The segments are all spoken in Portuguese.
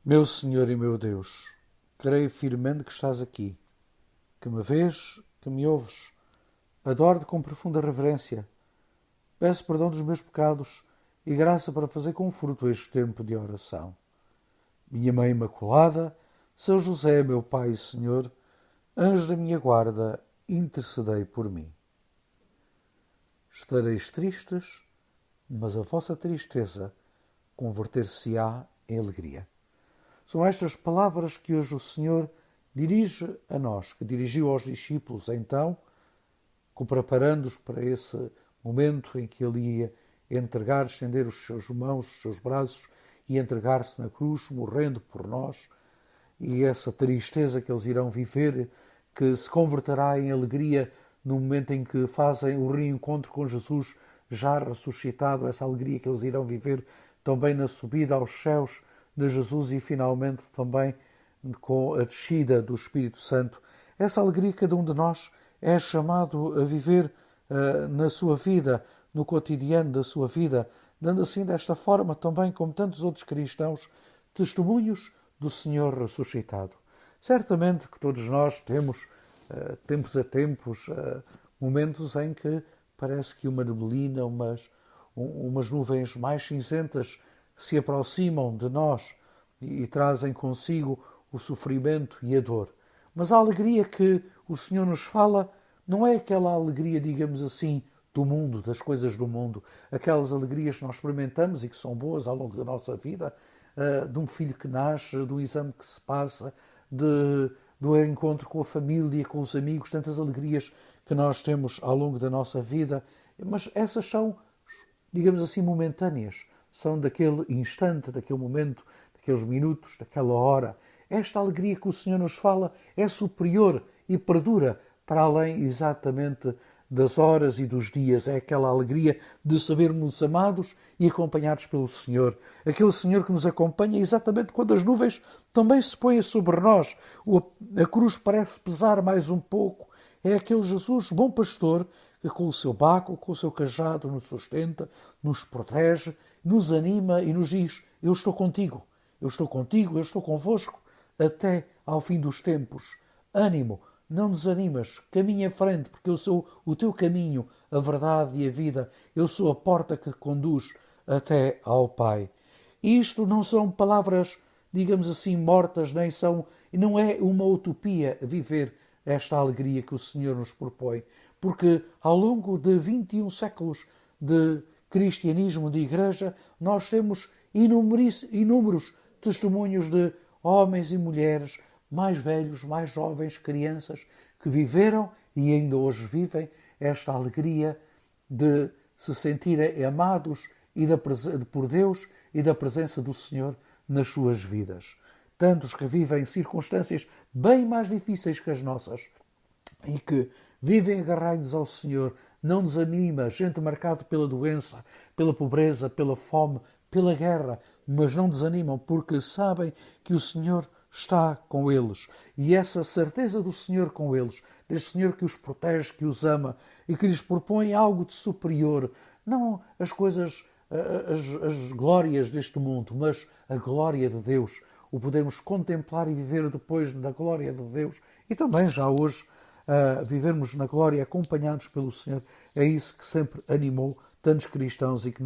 Meu Senhor e meu Deus, creio firmemente que estás aqui, que me vês, que me ouves. Adoro-te com profunda reverência. Peço perdão dos meus pecados e graça para fazer com fruto este tempo de oração. Minha Mãe Imaculada, São José, meu Pai e Senhor, anjo da minha guarda, intercedei por mim. Estareis tristes, mas a vossa tristeza converter-se-á em alegria. São estas palavras que hoje o Senhor dirige a nós, que dirigiu aos discípulos então, preparando-os para esse momento em que ele ia entregar, estender os seus mãos, os seus braços e entregar-se na cruz, morrendo por nós. E essa tristeza que eles irão viver, que se converterá em alegria no momento em que fazem o reencontro com Jesus já ressuscitado, essa alegria que eles irão viver também na subida aos céus de Jesus e finalmente também com a descida do Espírito Santo. Essa alegria que cada um de nós é chamado a viver na sua vida, no cotidiano da sua vida, dando assim desta forma também, como tantos outros cristãos, testemunhos do Senhor ressuscitado. Certamente que todos nós temos, tempos a tempos, momentos em que parece que uma neblina, umas nuvens mais cinzentas se aproximam de nós e trazem consigo o sofrimento e a dor. Mas a alegria que o Senhor nos fala não é aquela alegria, digamos assim, do mundo, das coisas do mundo, aquelas alegrias que nós experimentamos e que são boas ao longo da nossa vida, de um filho que nasce, de um exame que se passa, do encontro com a família, com os amigos, tantas alegrias que nós temos ao longo da nossa vida, mas essas são, digamos assim, momentâneas, são daquele instante, daquele momento, daqueles minutos, daquela hora. Esta alegria que o Senhor nos fala é superior e perdura para além exatamente das horas e dos dias. É aquela alegria de sabermos amados e acompanhados pelo Senhor. Aquele Senhor que nos acompanha exatamente quando as nuvens também se põem sobre nós. A cruz parece pesar mais um pouco. É aquele Jesus, bom pastor, que com o seu báculo, com o seu cajado, nos sustenta, nos protege, nos anima e nos diz: eu estou contigo, eu estou contigo, eu estou convosco, até ao fim dos tempos. Ânimo, não desanimas, caminha em frente, porque eu sou o teu caminho, a verdade e a vida. Eu sou a porta que conduz até ao Pai. E isto não são palavras, digamos assim, mortas, não é uma utopia viver esta alegria que o Senhor nos propõe, porque ao longo de 21 séculos de cristianismo, de igreja, nós temos inúmeros testemunhos de homens e mulheres, mais velhos, mais jovens, crianças, que viveram e ainda hoje vivem esta alegria de se sentirem amados por Deus e da presença do Senhor nas suas vidas. Tantos que vivem circunstâncias bem mais difíceis que as nossas e que vivem agarrados ao Senhor, não desanima, gente marcada pela doença, pela pobreza, pela fome, pela guerra, mas não desanimam porque sabem que o Senhor está com eles. E essa certeza do Senhor com eles, deste Senhor que os protege, que os ama e que lhes propõe algo de superior, não as coisas, as glórias deste mundo, mas a glória de Deus. O podemos contemplar e viver depois da glória de Deus e também já hoje vivermos na glória acompanhados pelo Senhor. É isso que sempre animou tantos cristãos e que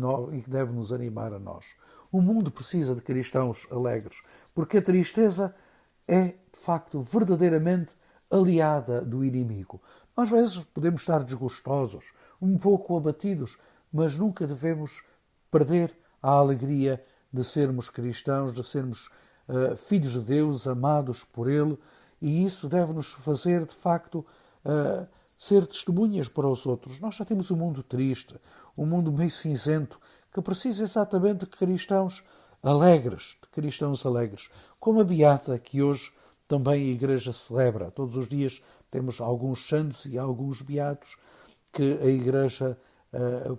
deve nos animar a nós. O mundo precisa de cristãos alegres, porque a tristeza é, de facto, verdadeiramente aliada do inimigo. Às vezes podemos estar desgostosos, um pouco abatidos, mas nunca devemos perder a alegria de sermos cristãos, de sermos filhos de Deus, amados por Ele, e isso deve-nos fazer, de facto, ser testemunhas para os outros. Nós já temos um mundo triste, um mundo meio cinzento, que precisa exatamente de cristãos alegres, como a Beata que hoje também a Igreja celebra. Todos os dias temos alguns santos e alguns beatos que a Igreja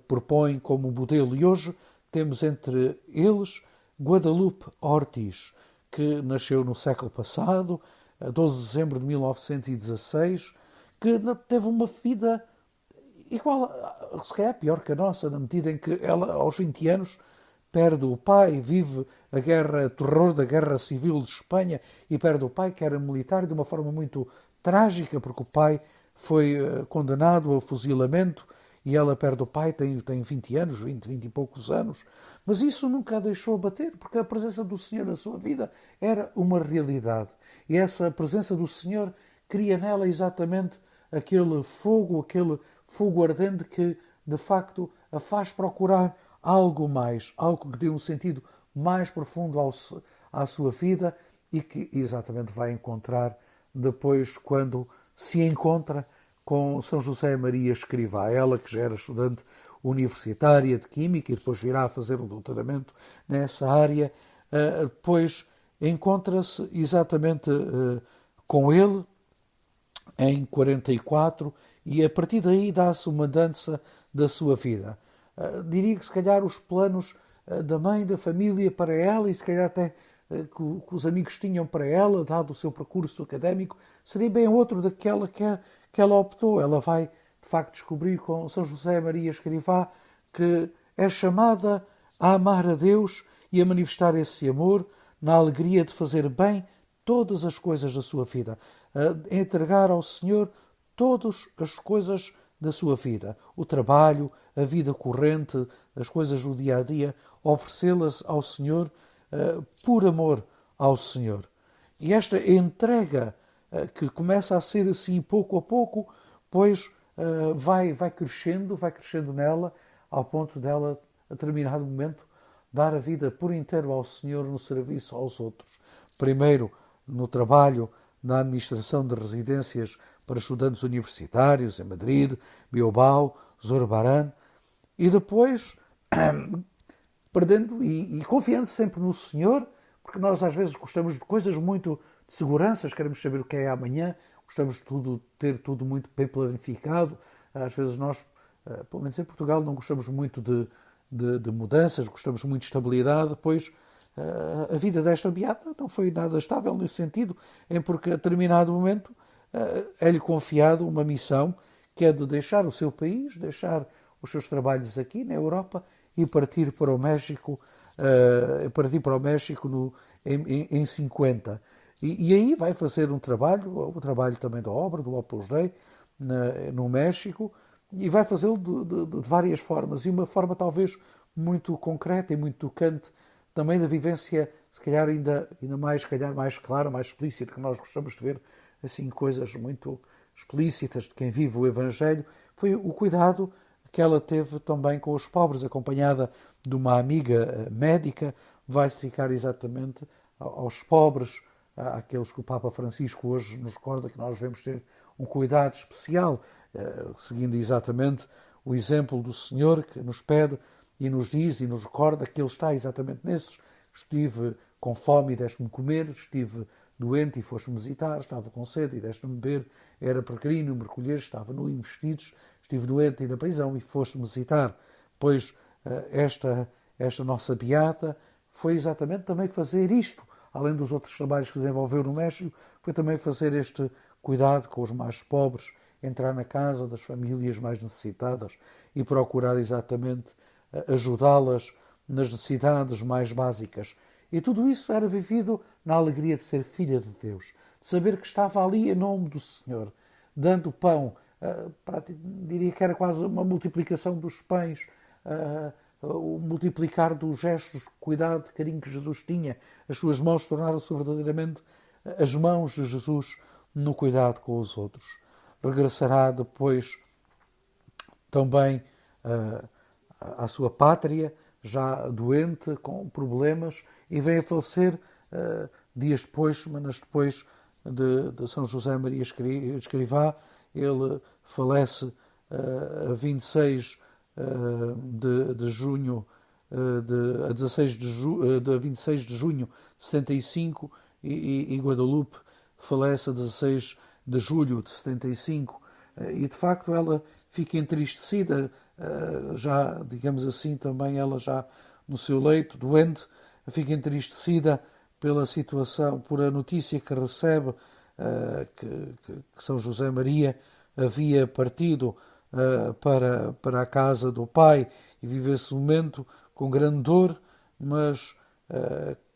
propõe como modelo. E hoje temos entre eles Guadalupe Ortiz, que nasceu no século passado, 12 de dezembro de 1916, que teve uma vida igual, se calhar pior que a nossa, na medida em que ela, aos 20 anos, perde o pai, vive o terror da guerra civil de Espanha e perde o pai, que era militar, de uma forma muito trágica, porque o pai foi condenado ao fuzilamento e ela perde o pai, tem 20 anos, 20 e poucos anos. Mas isso nunca a deixou abater, porque a presença do Senhor na sua vida era uma realidade. E essa presença do Senhor cria nela exatamente aquele fogo ardente que, de facto, a faz procurar algo mais, algo que dê um sentido mais profundo à sua vida e que exatamente vai encontrar depois quando se encontra com São José Maria Escrivá, ela que já era estudante universitária de Química e depois virá a fazer um doutoramento nessa área, depois encontra-se exatamente com ele em 44 e a partir daí dá-se uma dança da sua vida. Diria que se calhar os planos da mãe, da família para ela e se calhar até que os amigos tinham para ela, dado o seu percurso académico, seria bem outro daquela que ela optou. Ela vai, de facto, descobrir com São José Maria Escrivá que é chamada a amar a Deus e a manifestar esse amor na alegria de fazer bem todas as coisas da sua vida, a entregar ao Senhor todas as coisas da sua vida, o trabalho, a vida corrente, as coisas do dia a dia, oferecê-las ao Senhor por amor ao Senhor. E esta entrega que começa a ser assim pouco a pouco, pois vai crescendo nela, ao ponto dela, a determinado momento, dar a vida por inteiro ao Senhor no serviço aos outros. Primeiro, no trabalho, na administração de residências para estudantes universitários em Madrid, Bilbao, Zurbarán, e depois perdendo e confiando sempre no Senhor, porque nós às vezes gostamos de coisas muito de seguranças, queremos saber o que é amanhã, gostamos de ter tudo muito bem planificado. Às vezes nós, pelo menos em Portugal, não gostamos muito de mudanças, gostamos muito de estabilidade, pois a vida desta beata não foi nada estável nesse sentido, porque a determinado momento é-lhe confiado uma missão que é de deixar o seu país, deixar os seus trabalhos aqui na Europa e partir para o México, em 50. E aí vai fazer um trabalho, o trabalho também da obra, do Opus Dei, no México, e vai fazê-lo de várias formas, e uma forma talvez muito concreta e muito tocante, também da vivência, se calhar ainda mais, se calhar mais clara, mais explícita, que nós gostamos de ver, assim, coisas muito explícitas de quem vive o Evangelho, foi o cuidado que ela teve também com os pobres, acompanhada de uma amiga médica, vai se dedicar exatamente aos pobres, àqueles que o Papa Francisco hoje nos recorda que nós devemos ter um cuidado especial, seguindo exatamente o exemplo do Senhor que nos pede e nos diz e nos recorda que Ele está exatamente nesses. Estive com fome e deste-me comer, estive doente e foste-me visitar, estava com sede e deste-me beber, era peregrino e me recolher, estava nu e vestidos, estive doente e na prisão e foste-me visitar. Pois esta nossa beata foi exatamente também fazer isto, além dos outros trabalhos que desenvolveu no México, foi também fazer este cuidado com os mais pobres, entrar na casa das famílias mais necessitadas e procurar exatamente ajudá-las nas necessidades mais básicas. E tudo isso era vivido na alegria de ser filha de Deus, de saber que estava ali em nome do Senhor, dando pão, diria que era quase uma multiplicação dos pães, o multiplicar dos gestos de cuidado, de carinho que Jesus tinha. As suas mãos tornaram-se verdadeiramente as mãos de Jesus no cuidado com os outros. Regressará depois também à sua pátria, já doente, com problemas, e vem a falecer dias depois, semanas depois de São José Maria Escrivá. Ele falece a 26 de junho, a 16 de 26 de junho de 75, e Guadalupe falece a 16 de julho de 75, e de facto ela fica entristecida, já, digamos assim, também ela já no seu leito, doente, fica entristecida pela situação, por a notícia que recebe que São José Maria havia partido para a casa do pai, e vive esse momento com grande dor, mas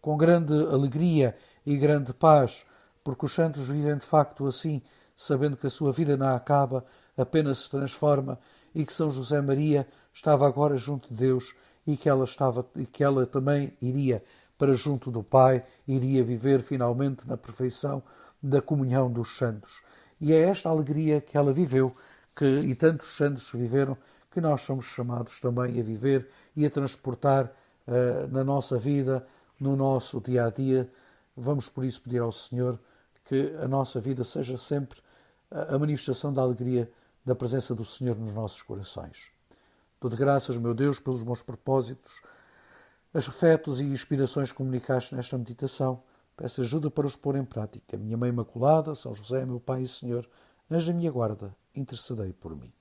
com grande alegria e grande paz, porque os santos vivem de facto assim, sabendo que a sua vida não acaba, apenas se transforma, e que São José Maria estava agora junto de Deus e que ela também iria para junto do Pai, iria viver finalmente na perfeição da comunhão dos santos. E é esta alegria que ela viveu, e tantos santos viveram, que nós somos chamados também a viver e a transportar na nossa vida, no nosso dia a dia. Vamos por isso pedir ao Senhor que a nossa vida seja sempre a manifestação da alegria da presença do Senhor nos nossos corações. Dou-te graças, meu Deus, pelos bons propósitos, os afetos e inspirações que comunicaste nesta meditação. Peço ajuda para os pôr em prática. Minha Mãe Imaculada, São José, meu Pai e Senhor, anjo da minha guarda, intercedei por mim.